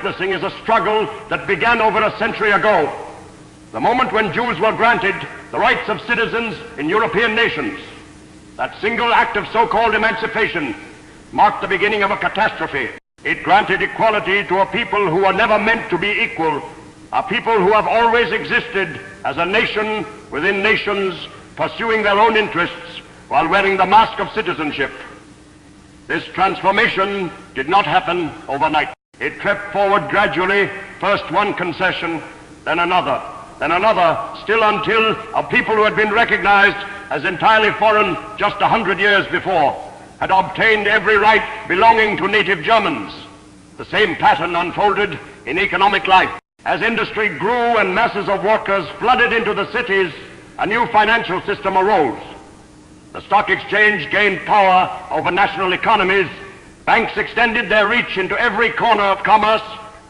witnessing is a struggle that began over a century ago. The moment when Jews were granted the rights of citizens in European nations. That single act of so-called emancipation marked the beginning of a catastrophe. It granted equality to a people who were never meant to be equal, a people who have always existed as a nation within nations, pursuing their own interests while wearing the mask of citizenship. This transformation did not happen overnight. It crept forward gradually, first one concession, then another, still until a people who had been recognized as entirely foreign just 100 years before had obtained every right belonging to native Germans. The same pattern unfolded in economic life. As industry grew and masses of workers flooded into the cities, a new financial system arose. The stock exchange gained power over national economies. Banks extended their reach into every corner of commerce.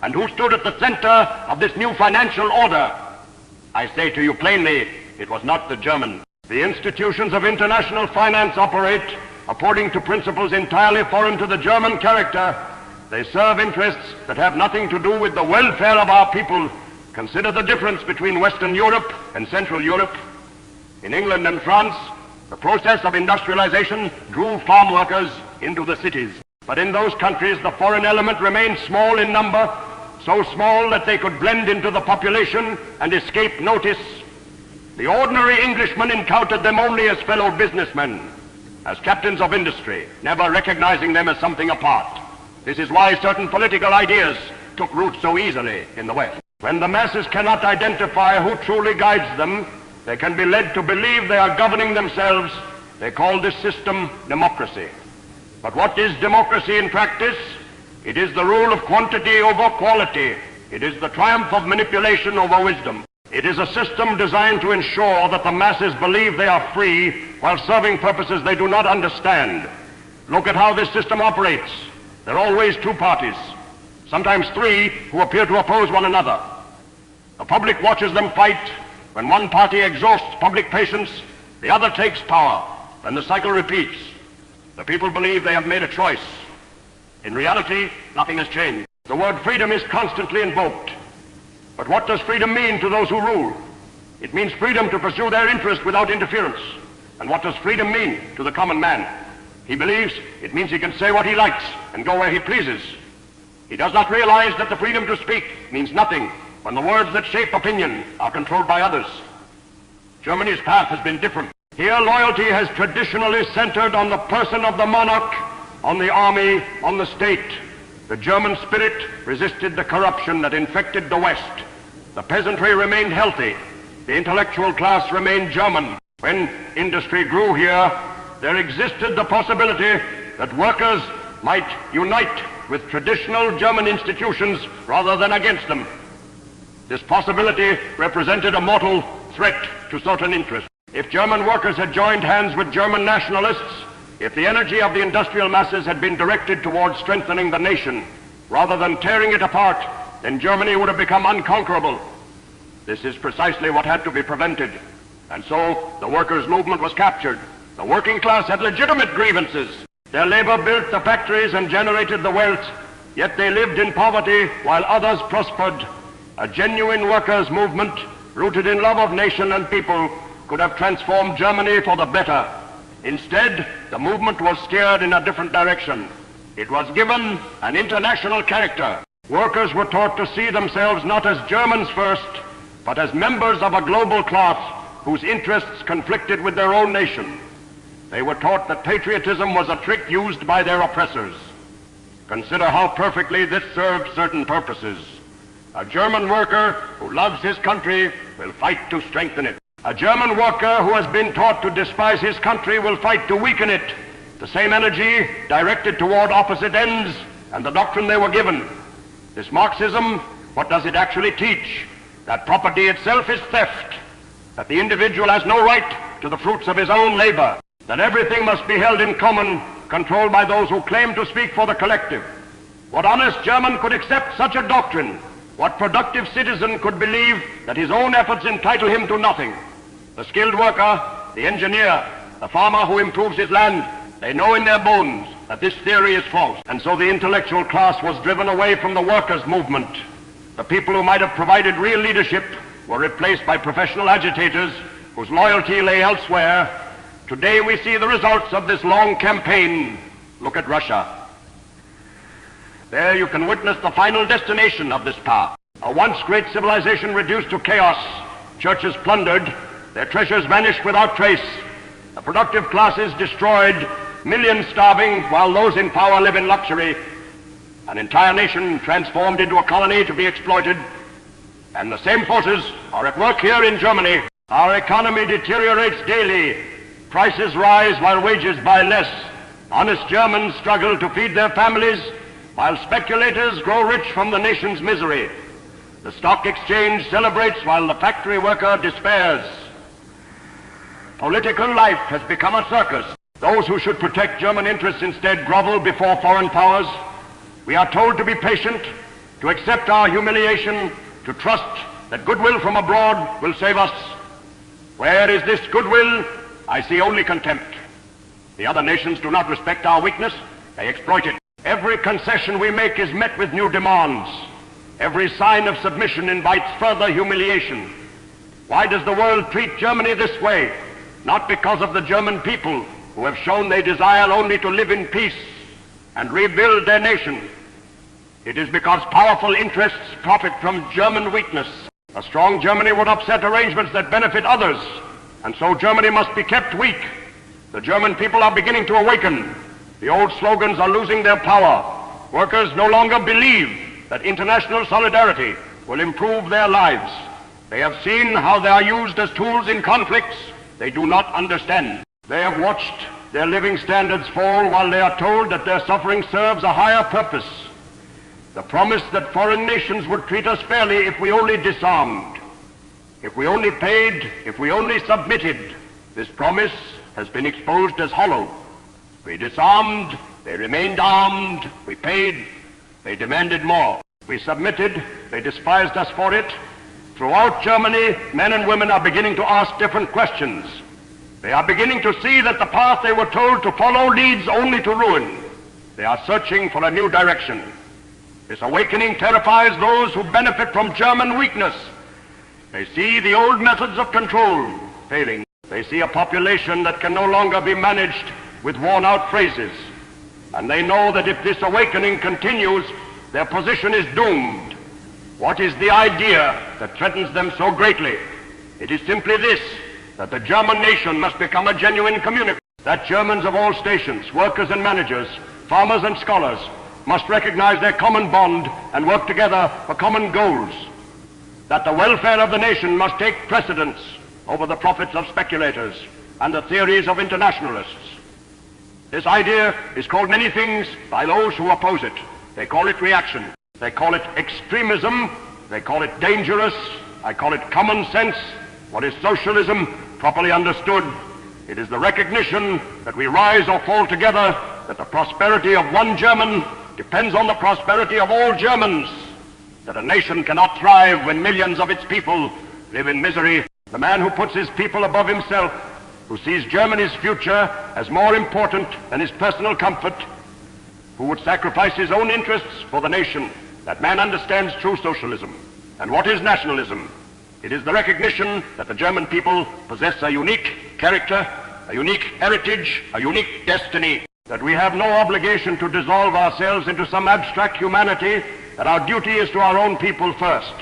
And who stood at the center of this new financial order? I say to you plainly, it was not the German. The institutions of international finance operate according to principles entirely foreign to the German character. They serve interests that have nothing to do with the welfare of our people. Consider the difference between Western Europe and Central Europe. In England and France, the process of industrialization drew farm workers into the cities. But in those countries, the foreign element remained small in number, so small that they could blend into the population and escape notice. The ordinary Englishman encountered them only as fellow businessmen, as captains of industry, never recognizing them as something apart. This is why certain political ideas took root so easily in the West. When the masses cannot identify who truly guides them, they can be led to believe they are governing themselves. They call this system democracy. But what is democracy in practice? It is the rule of quantity over quality. It is the triumph of manipulation over wisdom. It is a system designed to ensure that the masses believe they are free while serving purposes they do not understand. Look at how this system operates. There are always two parties, sometimes three, who appear to oppose one another. The public watches them fight. When one party exhausts public patience, the other takes power. Then the cycle repeats. The people believe they have made a choice. In reality, nothing has changed. The word freedom is constantly invoked. But what does freedom mean to those who rule? It means freedom to pursue their interest without interference. And what does freedom mean to the common man? He believes it means he can say what he likes and go where he pleases. He does not realize that the freedom to speak means nothing when the words that shape opinion are controlled by others. Germany's path has been different. Here loyalty has traditionally centered on the person of the monarch, on the army, on the state. The German spirit resisted the corruption that infected the West. The peasantry remained healthy. The intellectual class remained German. When industry grew here, there existed the possibility that workers might unite with traditional German institutions rather than against them. This possibility represented a mortal threat to certain interests. If German workers had joined hands with German nationalists, if the energy of the industrial masses had been directed towards strengthening the nation rather than tearing it apart, then Germany would have become unconquerable. This is precisely what had to be prevented. And so the workers' movement was captured. The working class had legitimate grievances. Their labor built the factories and generated the wealth, yet they lived in poverty while others prospered. A genuine workers' movement, rooted in love of nation and people, could have transformed Germany for the better. Instead, the movement was steered in a different direction. It was given an international character. Workers were taught to see themselves not as Germans first, but as members of a global class whose interests conflicted with their own nation. They were taught that patriotism was a trick used by their oppressors. Consider how perfectly this served certain purposes. A German worker who loves his country will fight to strengthen it. A German worker who has been taught to despise his country will fight to weaken it. The same energy directed toward opposite ends and the doctrine they were given. This Marxism, what does it actually teach? That property itself is theft, that the individual has no right to the fruits of his own labor, that everything must be held in common, controlled by those who claim to speak for the collective. What honest German could accept such a doctrine? What productive citizen could believe that his own efforts entitle him to nothing? The skilled worker, the engineer, the farmer who improves his land, they know in their bones that this theory is false, and so the intellectual class was driven away from the workers' movement. The people who might have provided real leadership were replaced by professional agitators whose loyalty lay elsewhere. Today we see the results of this long campaign. Look at Russia. There you can witness the final destination of this path. A once great civilization reduced to chaos, churches plundered, their treasures vanished without trace, the productive classes destroyed, millions starving while those in power live in luxury, an entire nation transformed into a colony to be exploited, and the same forces are at work here in Germany. Our economy deteriorates daily. Prices rise while wages buy less. Honest Germans struggle to feed their families while speculators grow rich from the nation's misery. The stock exchange celebrates while the factory worker despairs. Political life has become a circus. Those who should protect German interests instead grovel before foreign powers. We are told to be patient, to accept our humiliation, to trust that goodwill from abroad will save us. Where is this goodwill? I see only contempt. The other nations do not respect our weakness. They exploit it. Every concession we make is met with new demands. Every sign of submission invites further humiliation. Why does the world treat Germany this way? Not because of the German people, who have shown they desire only to live in peace and rebuild their nation. It is because powerful interests profit from German weakness. A strong Germany would upset arrangements that benefit others, and so Germany must be kept weak. The German people are beginning to awaken. The old slogans are losing their power. Workers no longer believe that international solidarity will improve their lives. They have seen how they are used as tools in conflicts they do not understand. They have watched their living standards fall while they are told that their suffering serves a higher purpose. The promise that foreign nations would treat us fairly if we only disarmed, if we only paid, if we only submitted. This promise has been exposed as hollow. We disarmed, they remained armed, we paid, they demanded more. We submitted, they despised us for it. Throughout Germany, men and women are beginning to ask different questions. They are beginning to see that the path they were told to follow leads only to ruin. They are searching for a new direction. This awakening terrifies those who benefit from German weakness. They see the old methods of control failing. They see a population that can no longer be managed with worn-out phrases. And they know that if this awakening continues, their position is doomed. What is the idea that threatens them so greatly? It is simply this, that the German nation must become a genuine community, that Germans of all stations, workers and managers, farmers and scholars, must recognize their common bond and work together for common goals, that the welfare of the nation must take precedence over the profits of speculators and the theories of internationalists. This idea is called many things by those who oppose it. They call it reaction. They call it extremism. They call it dangerous. I call it common sense. What is socialism? Properly understood, it is the recognition that we rise or fall together, that the prosperity of one German depends on the prosperity of all Germans, that a nation cannot thrive when millions of its people live in misery. The man who puts his people above himself, who sees Germany's future as more important than his personal comfort, who would sacrifice his own interests for the nation, that man understands true socialism. And what is nationalism? It is the recognition that the German people possess a unique character, a unique heritage, a unique destiny, that we have no obligation to dissolve ourselves into some abstract humanity, that our duty is to our own people first.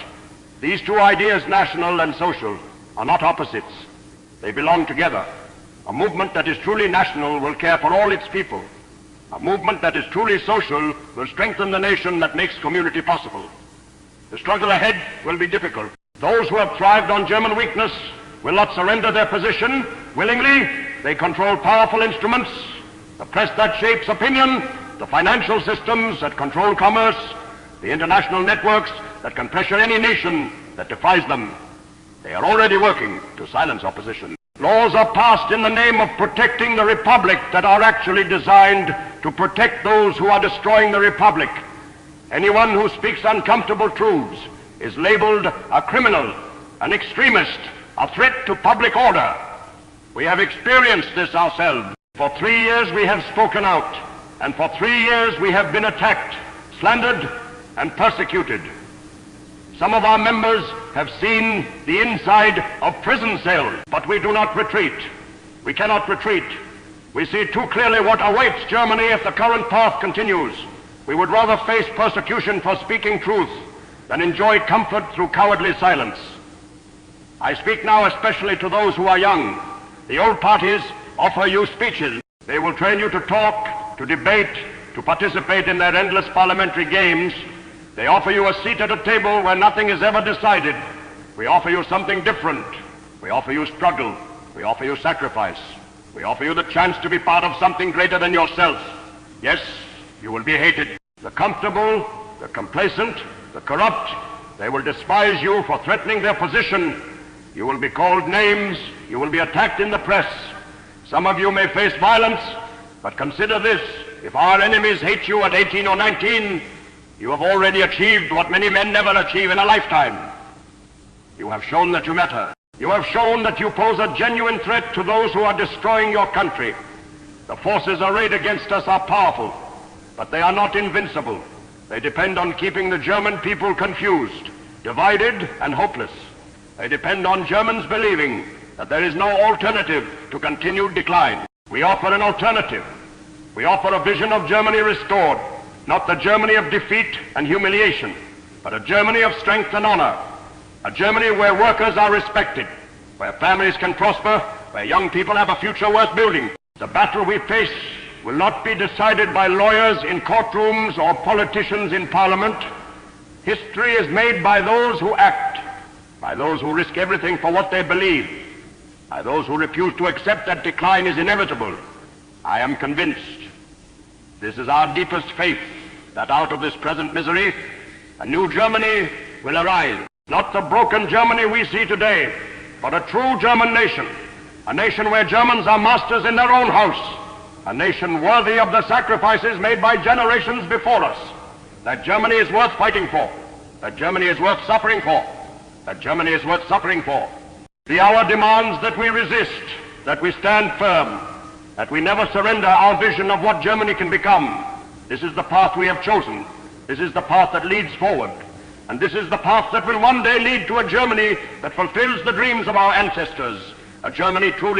These two ideas, national and social, are not opposites. They belong together. A movement that is truly national will care for all its people. A movement that is truly social will strengthen the nation that makes community possible. The struggle ahead will be difficult. Those who have thrived on German weakness will not surrender their position willingly. They control powerful instruments, the press that shapes opinion, the financial systems that control commerce, the international networks that can pressure any nation that defies them. They are already working to silence opposition. Laws are passed in the name of protecting the republic that are actually designed to protect those who are destroying the republic. Anyone who speaks uncomfortable truths is labeled a criminal, an extremist, a threat to public order. We have experienced this ourselves. For 3 years we have spoken out. and for 3 years we have been attacked, slandered, and persecuted. Some of our members have seen the inside of prison cells, but we do not retreat. We cannot retreat. We see too clearly what awaits Germany if the current path continues. We would rather face persecution for speaking truth than enjoy comfort through cowardly silence. I speak now especially to those who are young. The old parties offer you speeches. They will train you to talk, to debate, to participate in their endless parliamentary games. They offer you a seat at a table where nothing is ever decided. We offer you something different. We offer you struggle. We offer you sacrifice. We offer you the chance to be part of something greater than yourself. Yes, you will be hated. The comfortable, the complacent, the corrupt, they will despise you for threatening their position. You will be called names. You will be attacked in the press. Some of you may face violence, but consider this. If our enemies hate you at 18 or 19, you have already achieved what many men never achieve in a lifetime. You have shown that you matter. You have shown that you pose a genuine threat to those who are destroying your country. The forces arrayed against us are powerful, but they are not invincible. They depend on keeping the German people confused, divided, and hopeless. They depend on Germans believing that there is no alternative to continued decline. We offer an alternative. We offer a vision of Germany restored, not the Germany of defeat and humiliation, but a Germany of strength and honor, a Germany where workers are respected, where families can prosper, where young people have a future worth building. The battle we face will not be decided by lawyers in courtrooms or politicians in parliament. History is made by those who act, by those who risk everything for what they believe, by those who refuse to accept that decline is inevitable. I am convinced, this is our deepest faith, that out of this present misery, a new Germany will arise. Not the broken Germany we see today, but a true German nation, a nation where Germans are masters in their own house, a nation worthy of the sacrifices made by generations before us. That Germany is worth fighting for, that Germany is worth suffering for, that Germany is worth suffering for. The hour demands that we resist, that we stand firm, that we never surrender our vision of what Germany can become. This is the path we have chosen. This is the path that leads forward. And this is the path that will one day lead to a Germany that fulfills the dreams of our ancestors, a Germany truly